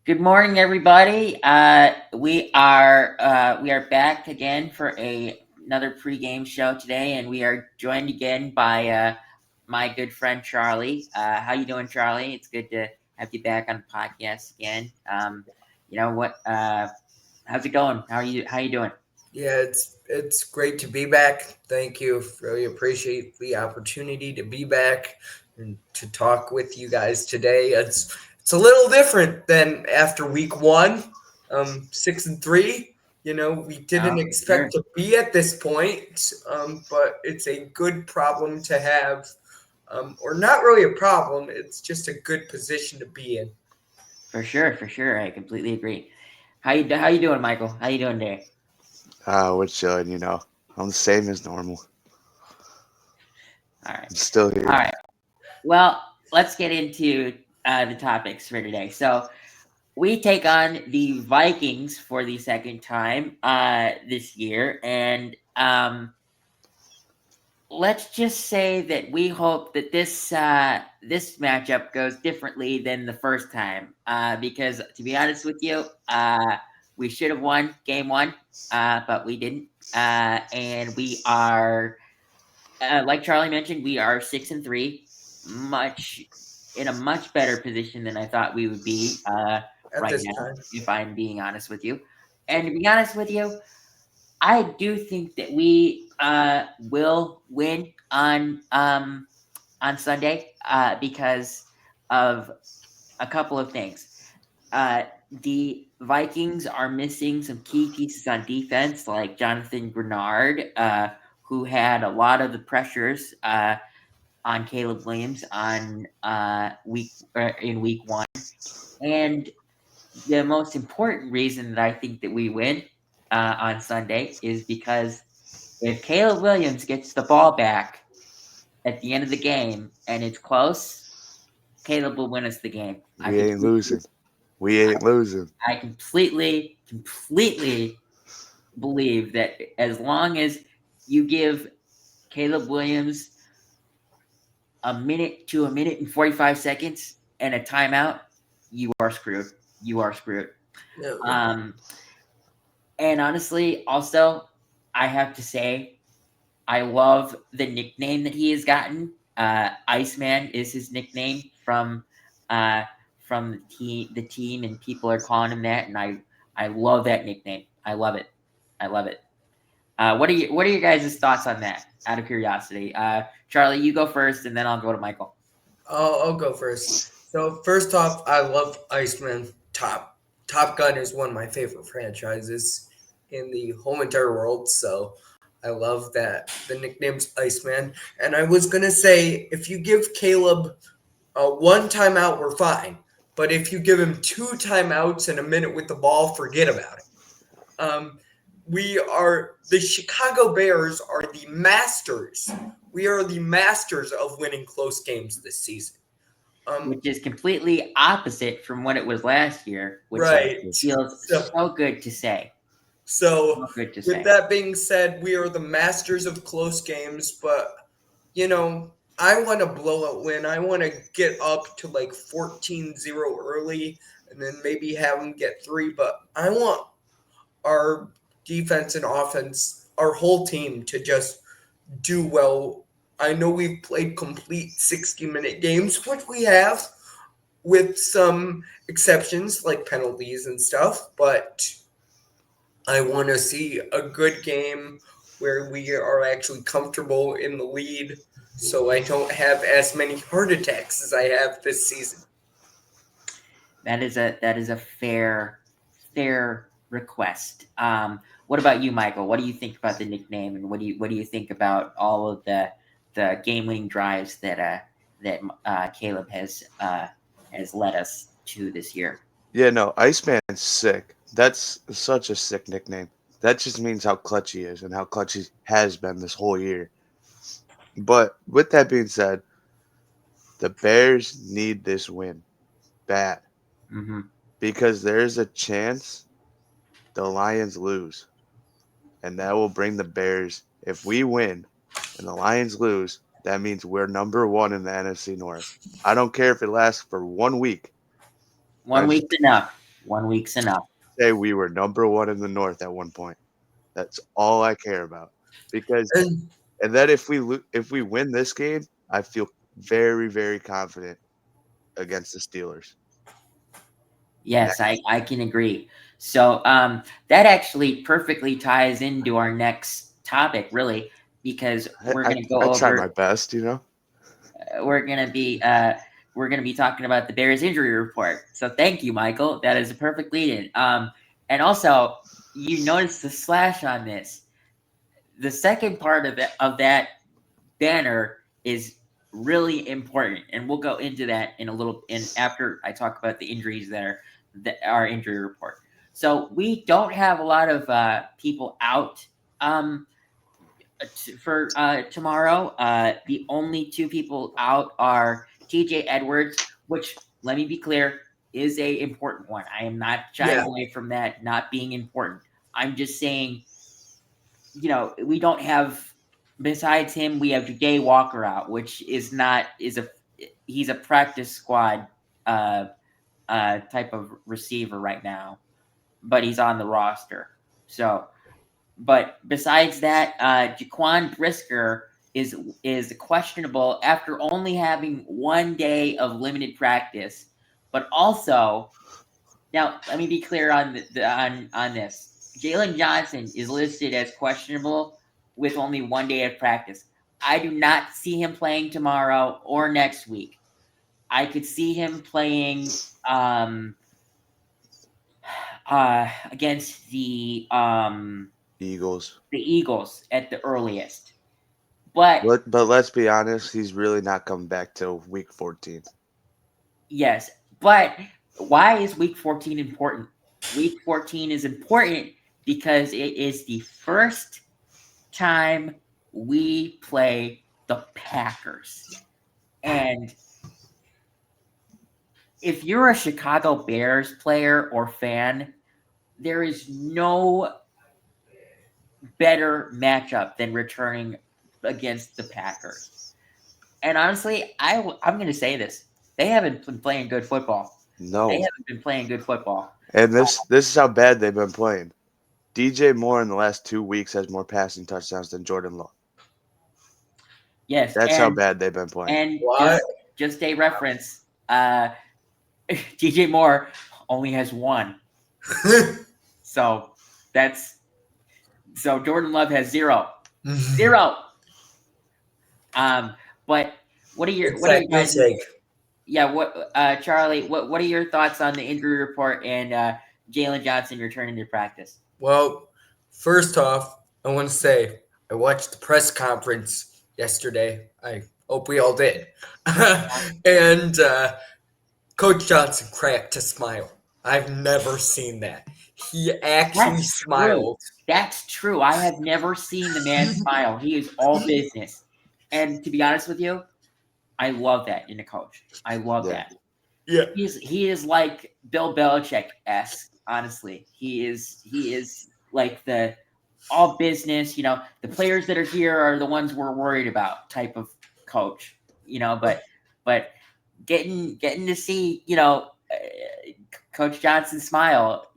Good morning, everybody. We are back again for another pregame show today, and we are joined again by my good friend Charlie. How you doing, Charlie? It's good to have you back on the podcast again. You know what? How's it going? How you doing? Yeah, it's great to be back. Thank you. Really appreciate the opportunity to be back and to talk with you guys today. It's a little different than after week one, 6-3. We didn't Oh, expect sure, to be at this point, but it's a good problem to have, or not really a problem. It's just a good position to be in. for sure. I completely agree. How you doing, Michael? How you doing today? We're chilling, I'm the same as normal. All right, I'm still all here. right. Well, let's get into the topics for today. So we take on the Vikings for the second time this year, and let's just say that we hope that this matchup goes differently than the first time. Because to be honest with you, we should have won game one, but we didn't. And we are, like Charlie mentioned, we are 6-3, much in a much better position than I thought we would be At right this now, time. if I'm being honest with you. And to be honest with you, I do think that we will win on Sunday because of a couple of things. Uh, the Vikings are missing some key pieces on defense, like Jonathan Grenard, who had a lot of the pressures on Caleb Williams on in week one. And the most important reason that I think that we win on Sunday is because if Caleb Williams gets the ball back at the end of the game and it's close, Caleb will win us the game. We ain't losing. We ain't losing. I completely believe that as long as you give Caleb Williams a minute and 45 seconds and a timeout, you are screwed. You are screwed. Yeah. Um, and honestly, also, I have to say, I love the nickname that he has gotten. Iceman is his nickname uh, from the team, and people are calling him that, and I love that nickname. I love it. I love it. What are your guys' thoughts on that? Out of curiosity, Charlie, you go first, and then I'll go to Michael. I'll go first. So first off, I love Iceman. Top Gun is one of my favorite franchises in the whole entire world. So I love that the nickname's Iceman. And I was gonna say, if you give Caleb one timeout, we're fine. But if you give him two timeouts and a minute with the ball, forget about it. We are the Chicago Bears are the masters. We are the masters of winning close games this season. Um, Which is completely opposite from what it was last year, which right. feels So, so good to say. so So good to with say. that being said, we are the masters of close games, but you know, I want a blowout win. I want to get up to like 14-0 early and then maybe have them get three, but I want our defense and offense, our whole team to just do well. I know we've played complete 60-minute games, which we have with some exceptions like penalties and stuff, but I want to see a good game where we are actually comfortable in the lead so I don't have as many heart attacks as I have this season. That is a fair request. What about you, Michael? What do you think about the nickname, and what do you think about all of the game winning drives that Caleb has led us to this year? Yeah, no, Iceman's sick. That's such a sick nickname. That just means how clutch he is and how clutch he has been this whole year. But with that being said, the Bears need this win bad Mm-hmm. because there's a chance the Lions lose, and that will bring the Bears. If we win and the Lions lose, that means we're number one in the NFC North. I don't care if it lasts for 1 week. One I week's enough. 1 week's enough. Say we were number one in the North at one point. That's all I care about. Because And and then if we win this game, I feel very very confident against the Steelers. Yes, I can agree. So that actually perfectly ties into our next topic, really, because we're I, going to go I try over. my best, We're going to be talking about the Bears injury report. So thank you, Michael. That is a perfect lead-in. And also, you notice the slash on this. The second part of that banner is really important, and we'll go into that in a little in after I talk about the injuries that our injury report. So we don't have a lot of people out um, for tomorrow. The only two people out are TJ Edwards, which, let me be clear, is a important one. I am not shying yeah, away from that not being important. I'm just saying, we don't have, besides him, we have Jay Walker out, which is not is a he's a practice squad uh type of receiver right now, but he's on the roster. So, but besides that, Jaquan Brisker is questionable after only having 1 day of limited practice, but also, now let me be clear on this. Jalen Johnson is listed as questionable with only 1 day of practice. I do not see him playing tomorrow or next week. I could see him playing against Eagles. the Eagles at the earliest. But But let's be honest, he's really not coming back till week 14. yes, but why is week 14 important? Week 14 is important because it is the first time we play the Packers. And if you're a Chicago Bears player or fan, there is no better matchup than returning against the Packers. And honestly, I'm going to say this. They haven't been playing good football. They No. haven't been playing good football. And this is how bad they've been playing. DJ Moore in the last 2 weeks has more passing touchdowns than Jordan Love. Yes, That's how bad they've been playing. and what? just a reference, DJ Moore only has one. So Jordan Love has zero. Zero. But what are your guys? Yeah, Charlie? What are your thoughts on the injury report and Jalen Johnson returning to practice? Well, first off, I want to say I watched the press conference yesterday. I hope we all did. And Coach Johnson cracked a smile. I've never seen that. He actually That's true. smiled. That's true. I have never seen the man smile. He is all business. And to be honest with you, I love that in a coach. I love Yeah. that. Yeah. He is like Bill Belichick-esque, honestly. He is like the all business, the players that are here are the ones we're worried about type of coach, but getting to see, Coach Johnson smile,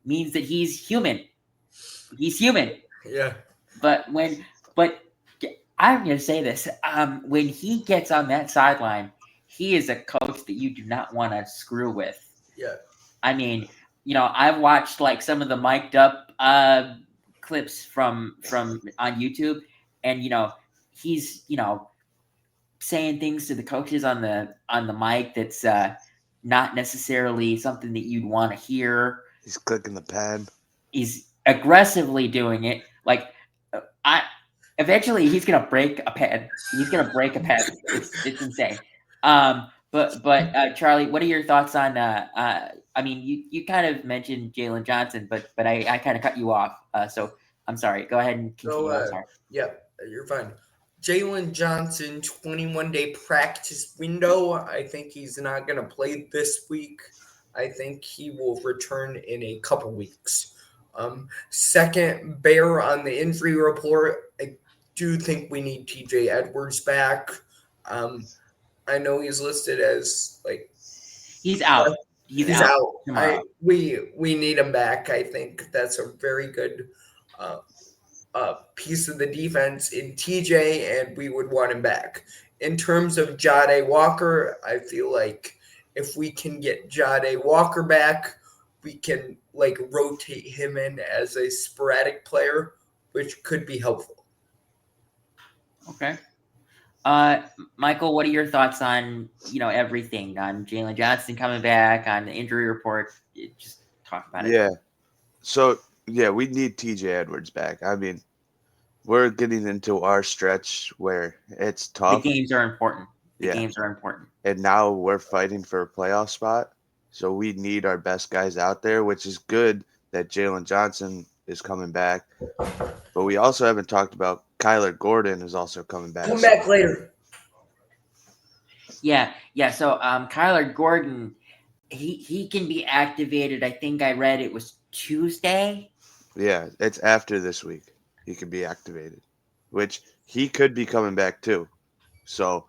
means that he's human. He's human. Yeah. But I'm going to say this, when he gets on that sideline, he is a coach that you do not want to screw with. Yeah. I mean, I've watched like some of the mic'd up clips from on YouTube, and he's saying things to the coaches on the mic that's not necessarily something that you'd want to hear. He's clicking the pen. He's aggressively doing it. Like I eventually he's gonna break a pen. He's gonna break a pen. It's insane. But Charlie, what are your thoughts on? I mean, you kind of mentioned Jalen Johnson, but I kind of cut you off. So I'm sorry. Go ahead and continue. So, I'm sorry. yeah, you're fine. Jalen Johnson, 21-day practice window. I think he's not going to play this week. I think he will return in a couple weeks. Second, Bear on the injury report. I do think we need TJ Edwards back. I know he's listed as like He's out. He's He's out out. tomorrow. We need him back. I think that's a very good uh, piece of the defense in TJ, and we would want him back. In terms of Jade Walker, I feel like if we can get Jade Walker back, we can like rotate him in as a sporadic player, which could be helpful. Okay. Michael, what are your thoughts on everything on Jalen Johnson coming back, on the injury report? Just talk about it. Yeah. So yeah, we need TJ Edwards back. I mean, we're getting into our stretch where it's The tough. games are important. The Yeah. games are important. And now we're fighting for a playoff spot. So we need our best guys out there, which is good that Jalen Johnson is coming back. But we also haven't talked about Kyler Gordon is also coming back. Come back later. Yeah. So Kyler Gordon, he can be activated. I think I read it was Tuesday. Yeah, it's after this week. He can be activated, which he could be coming back too. So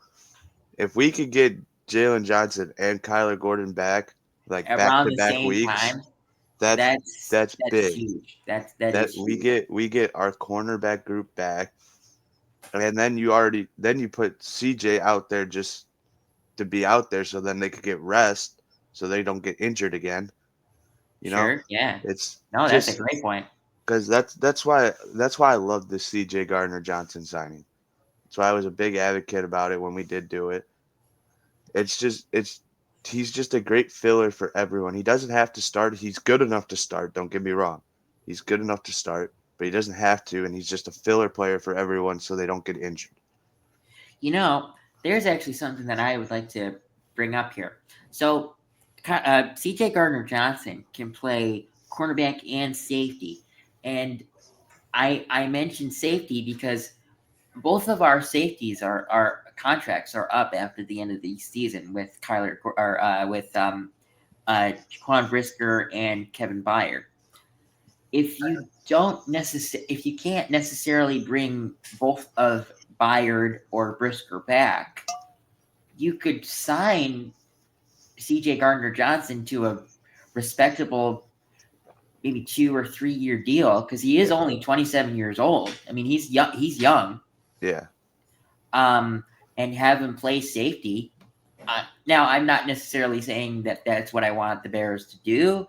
if we could get Jalen Johnson and Kyler Gordon back, like back Around to the back same weeks, time. that's That's big. huge. That That is we huge. get our cornerback group back, and then you put CJ out there just to be out there, so then they could get rest, so they don't get injured again. You know, Sure. Yeah. it's No, that's a just great point. because that's why I love the CJ Gardner Johnson signing. That's why I was a big advocate about it when we did do it. It's he's just a great filler for everyone. He doesn't have to start. He's good enough to start. Don't get me wrong. He's good enough to start, but he doesn't have to, and he's just a filler player for everyone so they don't get injured. There's actually something that I would like to bring up here. So, CJ Gardner Johnson can play cornerback and safety, and I mentioned safety because both of our safeties our contracts are up after the end of the season with Jaquan Brisker and Kevin Byard. If you can't necessarily bring both of Byard or Brisker back, you could sign CJ Gardner Johnson to a respectable maybe 2 or 3 year deal because he is only 27 years old. I mean, he's young. Yeah. And have him play safety. Now, I'm not necessarily saying that that's what I want the Bears to do,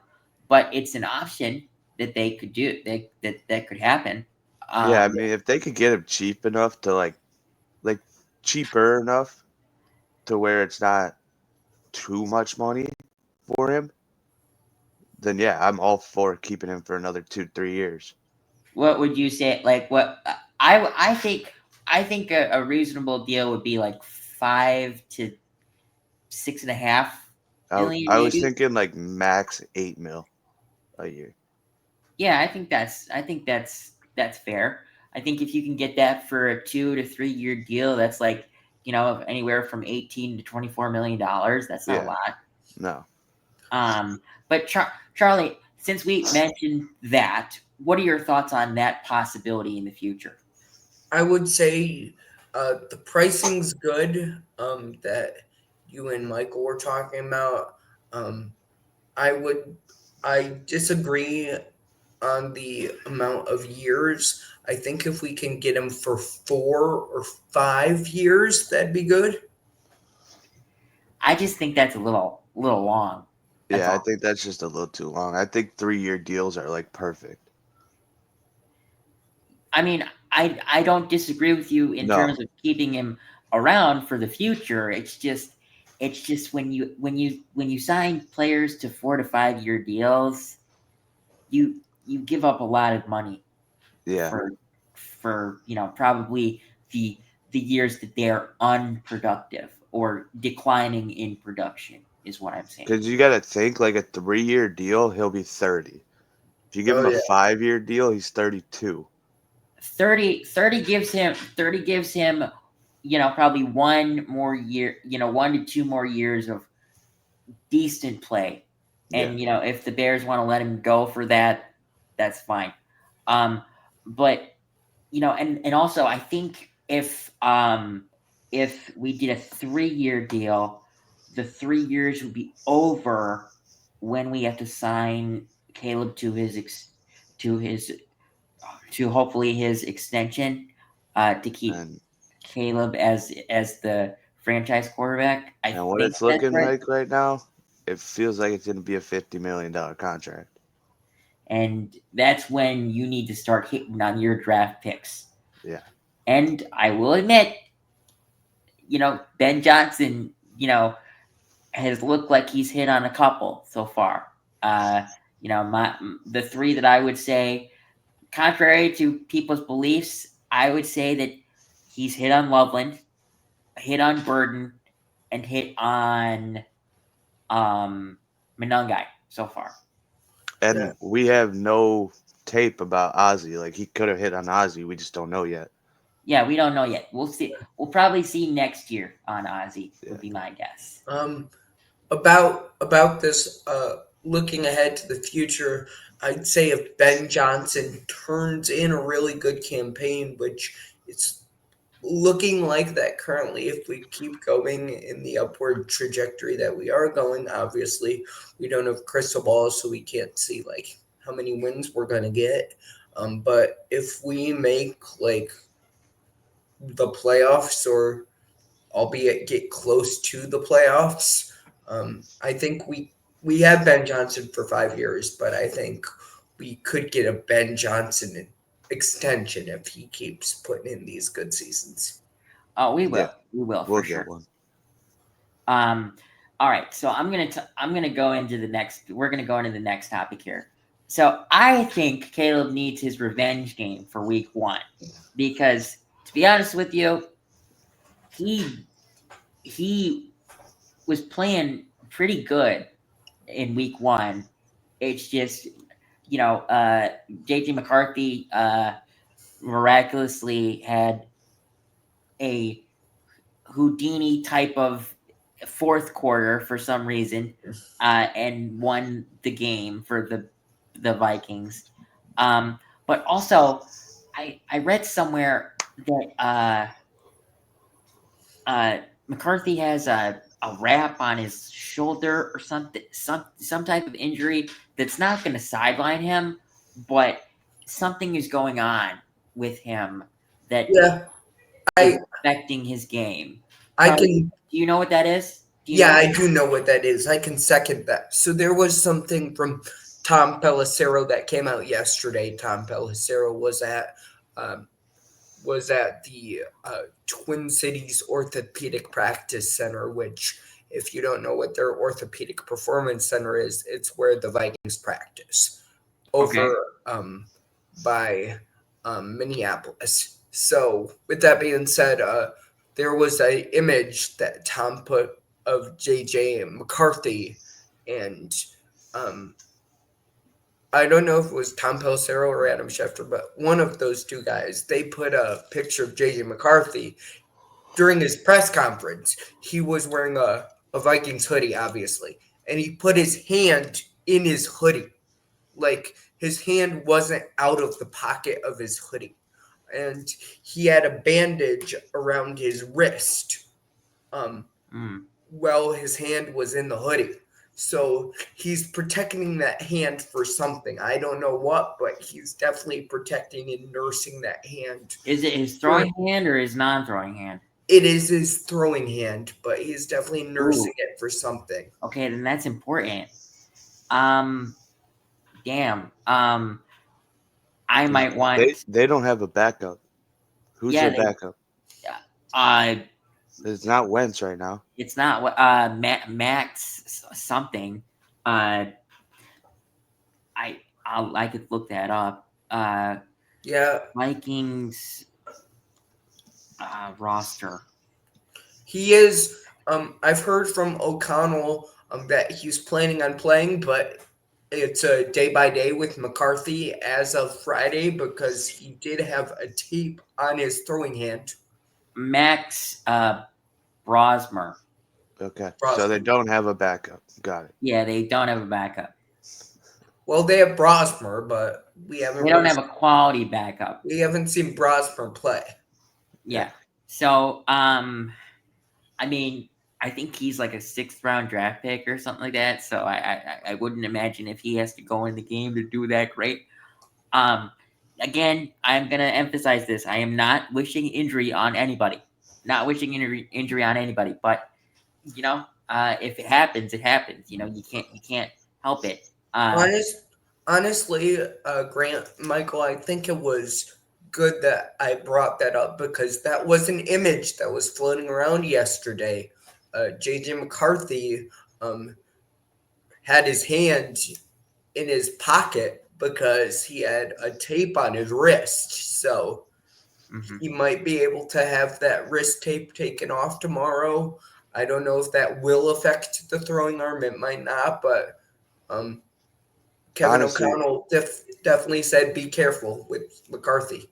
but it's an option that they could do. That could happen. Yeah, I mean, if they could get him cheap enough to like cheaper enough to where it's not too much money for him, then yeah, I'm all for keeping him for another 2-3 years. What would you say? Like what I think a reasonable deal would be like 5 to 6.5 million, I was maybe. thinking like max 8 mil a year. Yeah, I think that's fair. I think if you can get that for a 2 to 3 year deal, that's like anywhere from $18 to $24 million. That's not a lot. No. But Charlie, since we mentioned that, what are your thoughts on that possibility in the future? I would say the pricing's good that you and Michael were talking about. Um, I disagree on the amount of years. I think if we can get him for 4 or 5 years, that'd be good. I just think that's a little long. That's Yeah, I all. think that's just a little too long. I think 3 year deals are like perfect. I mean, I don't disagree with you in No. terms of keeping him around for the future. It's just when you sign players to 4 to 5 year deals, you give up a lot of money Yeah. for probably the years that they're unproductive or declining in production is what I'm saying. Because you got to think like a 3 year deal, he'll be 30. If you give him Oh a yeah, 5 year deal, he's 32. 30 gives him probably one more year, 1 to 2 more years of decent play. Yeah. And if the Bears want to let him go for that, that's fine. But and also I think if we did a 3 year deal, the 3 years would be over when we have to sign Caleb to to his to hopefully his extension to keep And Caleb as the franchise quarterback. I and what think it's that's looking right. like right now, it feels like it's going to be a $50 million contract. And that's when you need to start hitting on your draft picks. Yeah. And I will admit, Ben Johnson, has looked like he's hit on a couple so far. The three that I would say, contrary to people's beliefs, I would say that he's hit on Loveland, hit on Burden, and hit on Monangai so far. Yeah. And we have no tape about Ozzy. Like he could have hit on Ozzy. We just don't know yet. Yeah, we don't know yet. We'll see. We'll probably see next year on Ozzy. Yeah. Would be my guess. About this, looking ahead to the future, I'd say if Ben Johnson turns in a really good campaign, which it's looking like that currently, if we keep going in the upward trajectory that we are going, obviously we don't have crystal balls, so we can't see like how many wins we're gonna get. But if we make like the playoffs, or albeit get close to the playoffs, I think we have Ben Johnson for 5 years, but I think we could get a Ben Johnson extension if he keeps putting in these good seasons. Oh, we will. Yeah. We will We'll for get sure. one. All right. So I'm gonna go into the next. We're gonna go into the next topic here. So I think Caleb needs his revenge game for Week 1 because, to be honest with you, he was playing pretty good in Week 1. It's just JJ McCarthy miraculously had a Houdini type of fourth quarter for some reason, and won the game for the Vikings. But also, I read somewhere that McCarthy has a wrap on his shoulder or something, some type of injury that's not going to sideline him, but something is going on with him that Yeah, is I affecting his game. I Carly, can. do you know what that is? Do you Yeah, know? I do know what that is. I can second that. So there was something from Tom Pelissero that came out yesterday. Tom Pelissero um, was at the Twin Cities Orthopedic Practice Center, which, if you don't know what their orthopedic performance center is, it's where the Vikings practice Okay. over by Minneapolis. So, with that being said, there was a image that Tom put of JJ McCarthy, and um, I don't know if it was Tom Pelissero or Adam Schefter, but one of those two guys, they put a picture of JJ McCarthy during his press conference. He was wearing a Vikings hoodie, obviously, and he put his hand in his hoodie. Like his hand wasn't out of the pocket of his hoodie. And he had a bandage around his wrist. Um, Mm. well, his hand was in the hoodie. So he's protecting that hand for something. I don't know what, but he's definitely protecting and nursing that hand. Is it his throwing hand or his non-throwing hand? It is his throwing hand, but he's definitely nursing Ooh. it for something. Okay, then that's important. Damn. I might want. They don't have a backup. Who's Yeah, their backup? uh, It's not Wentz right now. it's not what Max something. I I could look that up. Yeah, Vikings roster. he is. I've heard from O'Connell that he's planning on playing, but it's a day by day with McCarthy as of Friday because he did have a tape on his throwing hand. Max Brosmer. Okay. So they Brosman. don't have a backup. Got it. Yeah, they don't have a backup. Well, they have Brosmer, but we haven't They don't really, have a quality backup. we haven't seen Brosmer play. Yeah. So I mean, I think he's like a 6th-round draft pick or something like that. So I wouldn't imagine if he has to go in the game to do that great. Again, I'm gonna emphasize this. I am not wishing injury on anybody. Not wishing injury on anybody. But if it happens, it happens. You can't help it. Honestly, Grant, Michael, I think it was good that I brought that up because that was an image that was floating around yesterday. JJ McCarthy had his hand in his pocket because he had a tape on his wrist. So he might be able to have that wrist tape taken off tomorrow. I don't know if that will affect the throwing arm. It might not, but Kevin Honestly, O'Connell definitely said be careful with McCarthy.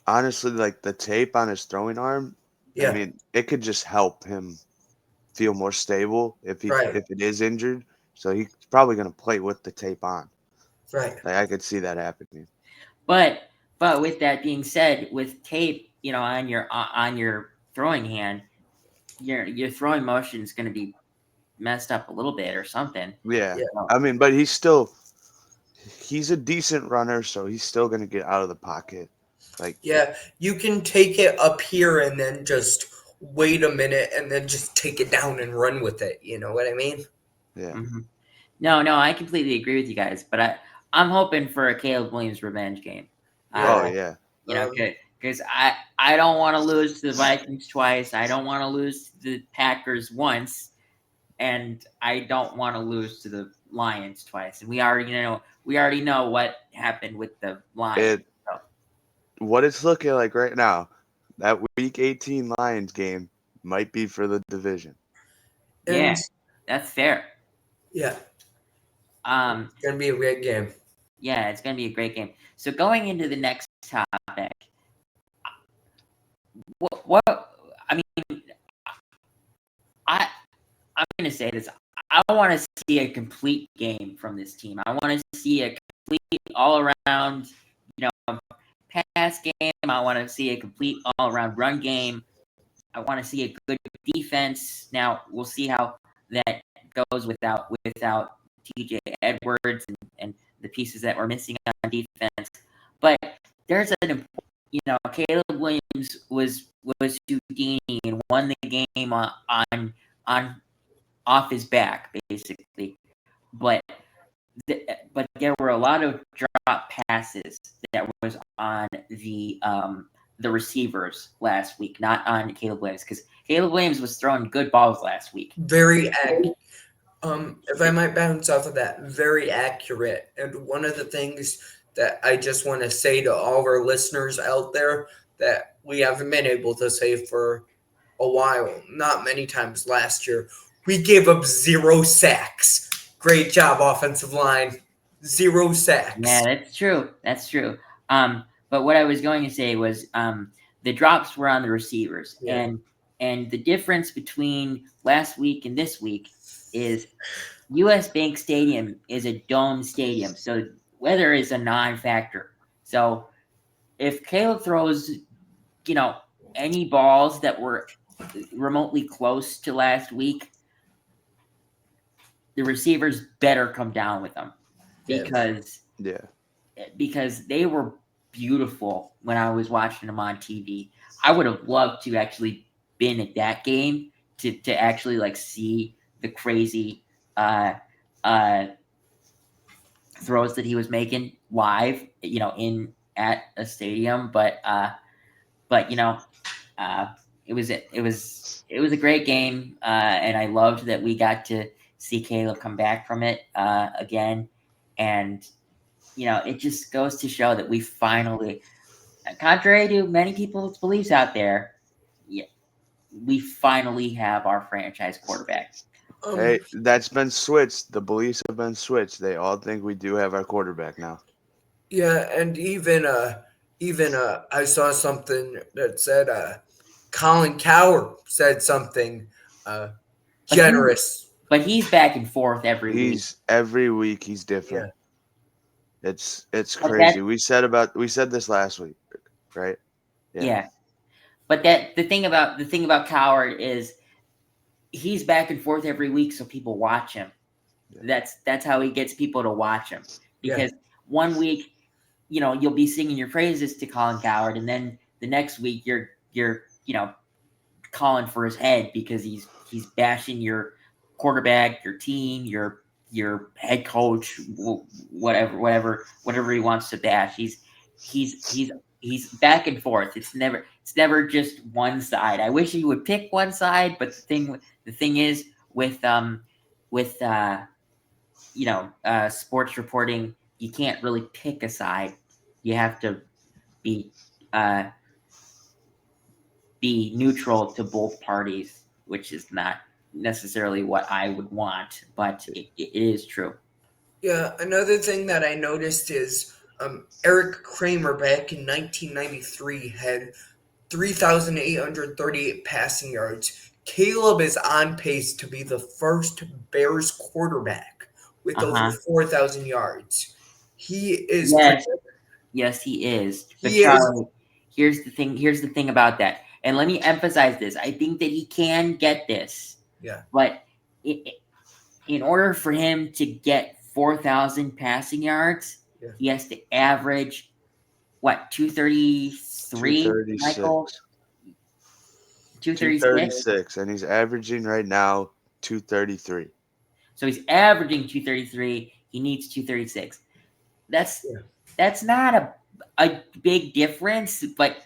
honestly, like the tape on his throwing arm, I Yeah, mean, it could just help him feel more stable right, if it is injured. So he's probably gonna play with the tape on. right. Like I could see that happening. But with that being said, with tape, on your throwing hand, your throwing motion is going to be messed up a little bit or something. Yeah, Yeah. I mean, but he's a decent runner, so he's still gonna get out of the pocket. Like Yeah, you can take it up here and then just wait a minute and then just take it down and run with it. You know what I mean? yeah, Mm-hmm. No, I completely agree with you guys, but I'm hoping for a Caleb Williams revenge game. Yeah. oh yeah, Because I don't want to lose to the Vikings twice. I don't want to lose to the Packers once, and I don't want to lose to the Lions twice. And we already know what happened with the Lions. it what it's looking like right now. That Week 18 Lions game might be for the division. Yeah, And that's fair. yeah, Um, it's gonna be a great game. yeah, it's gonna be a great game. So going into the next topic, what I mean, I'm gonna say this. I want to see a complete game from this team. I want to see a complete all around, pass game. I want to see a complete all around run game. I want to see a good defense. Now we'll see how that goes without TJ Edwards and the pieces that we're missing on defense. But there's Caleb Williams was Houdini and won the game on off his back basically. But there were a lot of drop passes that was on the receivers last week, not on Caleb Williams, because Caleb Williams was throwing good balls last week. Very accurate. If I might bounce off of that, very accurate. And one of the things that I just want to say to all of our listeners out there that we haven't been able to say for a while, not many times last year, we gave up 0 sacks. Great job, offensive line. 0 sacks. Yeah, that's true. That's true. But what I was going to say was the drops were on the receivers, Yeah. and the difference between last week and this week is U.S. Bank Stadium is a dome stadium, so weather is a non-factor. So if Caleb throws, any balls that were remotely close to last week, the receivers better come down with them because they were beautiful when I was watching them on TV. I would have loved to actually been at that game to actually see the crazy throws that he was making live, in at a stadium. But it was a great game, and I loved that we got to see Caleb come back from it again, and it just goes to show that we finally, contrary to many people's beliefs out there, we finally have our franchise quarterback. Hey, that's been switched. The beliefs have been switched. They all think we do have our quarterback now. Yeah, and even I saw something that said Colin Coward said something generous. But he's back and forth every week. Every week he's different. Yeah. It's crazy. We said this last week, right? Yeah. But the thing about Coward is he's back and forth every week, so people watch him. Yeah. That's how he gets people to watch him. Yeah. Because one week, you'll be singing your praises to Colin Cowherd, and then the next week you're calling for his head because he's bashing your quarterback, your team, your head coach, whatever he wants to bash. He's back and forth. It's never just one side. I wish he would pick one side, but the thing is with sports reporting, you can't really pick a side. You have to be uh, be neutral to both parties, which is not necessarily what I would want, but it is true. Yeah, another thing that I noticed is Eric Kramer back in 1993 had 3,838 passing yards. Caleb is on pace to be the first Bears quarterback with Uh over huh. 4,000 yards. He is Yes, yes, he is. But he is Charlie, here's the thing. Here's the thing about that. And let me emphasize this. I think that he can get this, yeah. but in order for him to get 4,000 passing yards, Yeah. he has to average what 233, Michael? 236. 236. 236, and he's averaging right now 233. So he's averaging 233. He needs 236. That's Yeah. that's not a big difference, but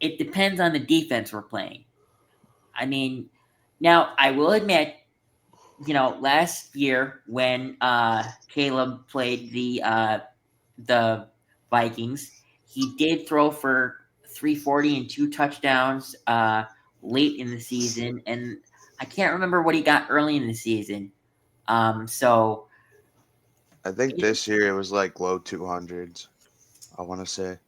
it depends on the defense we're playing. I mean, now I will admit, last year when Caleb played the Vikings, he did throw for 340 and 2 touchdowns late in the season, and I can't remember what he got early in the season. So I think this year it was like low 200s, I want to say.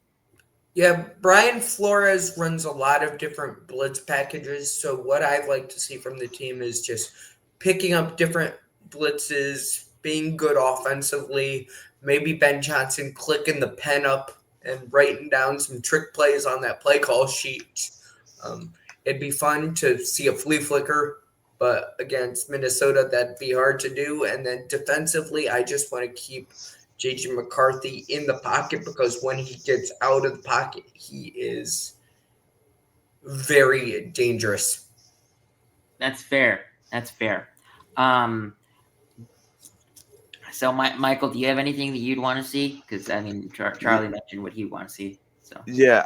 Yeah, Brian Flores runs a lot of different blitz packages. So what I'd like to see from the team is just picking up different blitzes, being good offensively, maybe Ben Johnson clicking the pen up and writing down some trick plays on that play call sheet. Um, it'd be fun to see a flea flicker, but against Minnesota, that'd be hard to do. And then defensively, I just want to keep JJ McCarthy in the pocket because when he gets out of the pocket, he is very dangerous. that's fair. That's fair. Um, so Michael, do you have anything that you'd want to see? Because I mean, Ye- Charlie mentioned what he'd want to see. So Yeah,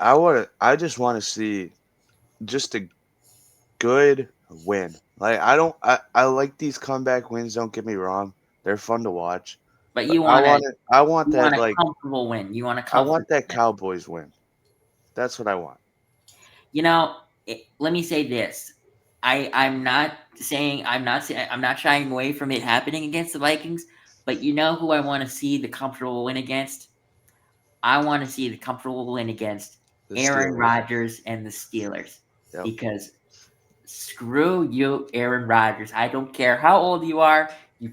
I just want to see just a good win. Like I like these comeback wins, don't get me wrong. They're fun to watch. but But I want you want that a like comfortable win. You want a I want comfortable that win. Cowboys win. That's what I want. Let me say this. I'm not shying away from it happening against the Vikings, but you know who I want to see the comfortable win against? I want to see the comfortable win against The Aaron Steelers. Rodgers and the Steelers Yep. because screw you, Aaron Rodgers. I don't care how old you are. You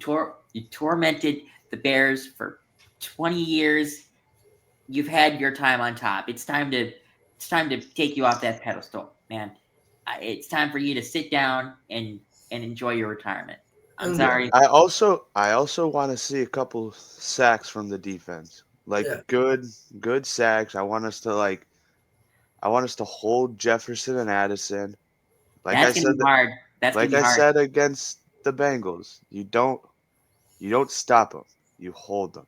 tormented the Bears for 20 years. You've had your time on top. It's time to take you off that pedestal, man. It's time for you to sit down and enjoy your retirement. I'm Um, Yeah. sorry. I also want to see a couple sacks from the defense. Like yeah, good sacks. I want us to hold Jefferson and Addison. Like I That's gonna said be hard. That's gonna like be I hard. said against the Bengals. You don't stop them. You hold them.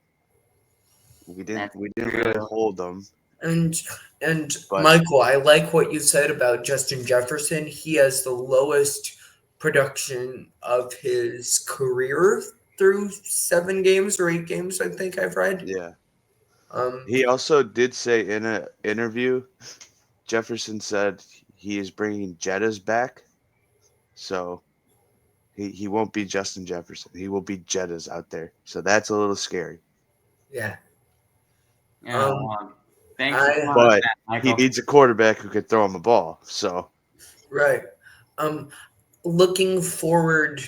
That's We didn't really true. hold them, and and but Michael, I like what you said about Justin Jefferson. He has the lowest production of his career through 7 games or 8 games. I think I've read. yeah. Um, He also did say in an interview, Jefferson said he is bringing Jettas back. So he won't be Justin Jefferson. He will be Jettas out there. So that's a little scary. yeah. Oh, Um, thanks for I telling us But that, he Michael. needs a quarterback who can throw him a ball. So right. Um, looking forward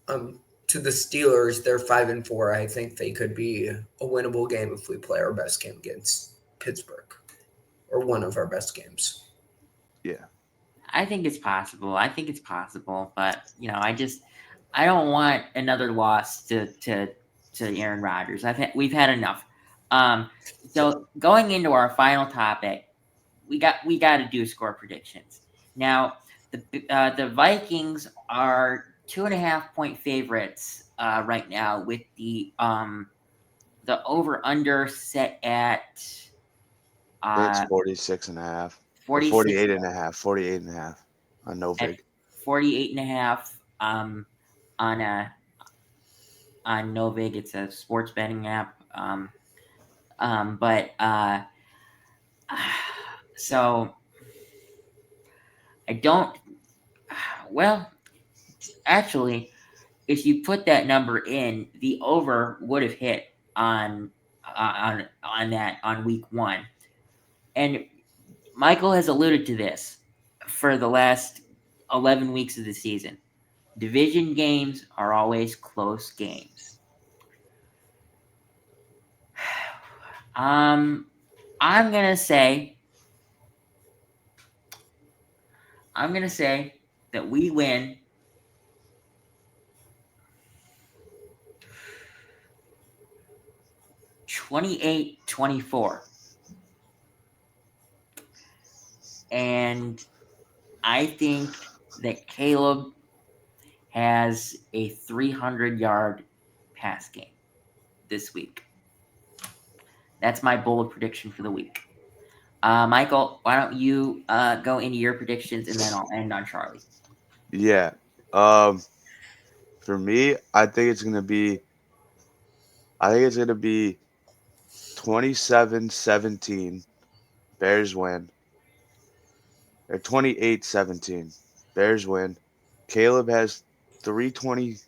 um, to the Steelers. They're 5-4. I think they could be a winnable game if we play our best game against Pittsburgh or one of our best games. yeah. I think it's possible. But I don't want another loss to Aaron Rodgers. We've had enough. So going into our final topic, we got to do score predictions. Now, the Vikings are 2.5-point favorites right now, with the over under set at I think it's 46 and a half. Or 46 48 and a half. 48 and a half on at Novig. 48.5 on Novig. It's a sports betting app. But so I don't. Well, actually, if you put that number in, the over would have hit on that on week 1, and Michael has alluded to this for the last 11 weeks of the season. Division games are always close games. I'm gonna say that we win 28-24. And I think that Caleb has a 300-yard pass game this week. That's my bold prediction for the week. Michael, why don't you go into your predictions, and then I'll end on Charlie. Yeah. For me, I think it's gonna be 27-17. Bears win. Or 28-17. Bears win. Caleb has 320.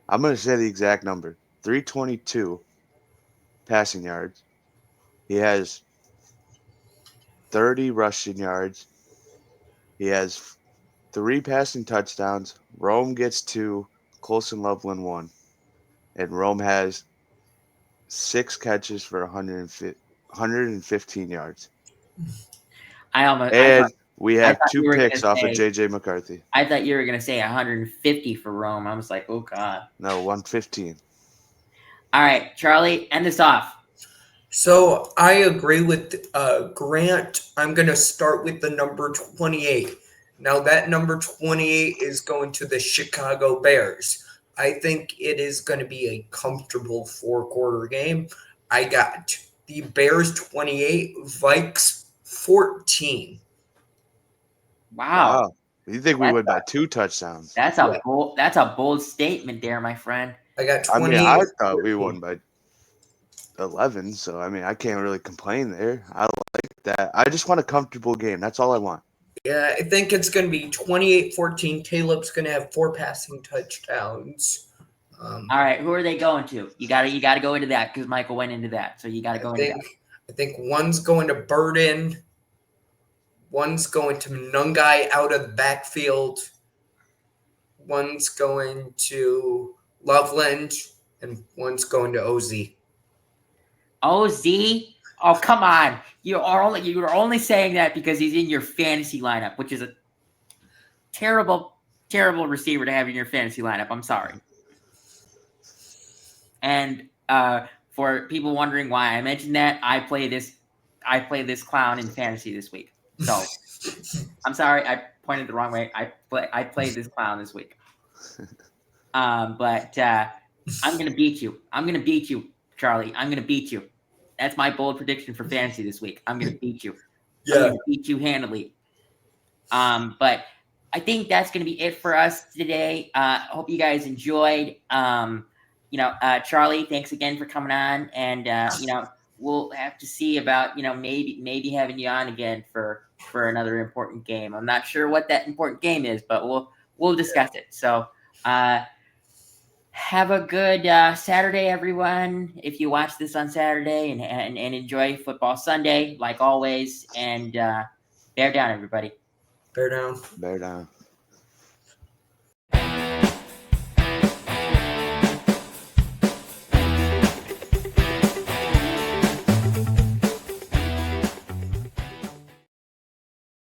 I'm gonna say the exact number. 322 passing yards. He has 30 rushing yards. He has 3 passing touchdowns. Rome gets 2. Colson Loveland 1. And Rome has 6 catches for 115 yards. I We I have thought 2 you were gonna picks off of say JJ McCarthy. I thought you were gonna say 150 for Rome. I was like, oh god. No, 115. All right, Charlie, end this off. So I agree with Grant. I'm going to start with the number 28. Now, that number 28 is going to the Chicago Bears. I think it is going to be a comfortable 4-quarter game. I got the Bears 28, Vikes 14. Wow. You think we win by 2 touchdowns? That's Yeah. a bold statement there, my friend. I got I 28. mean, I thought we won by 11, so I mean, I can't really complain there. I like that. I just want a comfortable game. That's all I want. Yeah, I think it's going to be 28-14. Caleb's going to have 4 passing touchdowns. All right, who are they going to? You got to go into that because Michael went into that, so you got to go into that. I think one's going to Burden, one's going to Monangai out of the backfield, one's going to Loveland, and one's going to OZ. OZ? Oh, come on! You are only saying that because he's in your fantasy lineup, which is a terrible receiver to have in your fantasy lineup. I'm sorry. And for people wondering why I mentioned that, I play this clown in fantasy this week. So I'm sorry, I pointed the wrong way. I played this clown this week. But I'm gonna beat you. I'm gonna beat you, Charlie. I'm gonna beat you. That's my bold prediction for fantasy this week. I'm gonna beat you. Yeah. I'm gonna beat you handily. But I think that's gonna be it for us today. Hope you guys enjoyed. Charlie, thanks again for coming on, and we'll have to see about maybe having you on again for another important game. I'm not sure what that important game is, but we'll discuss it. So have a good Saturday, everyone. If you watch this on Saturday, and enjoy football Sunday like always, and bear down, everybody. Bear down. Bear down.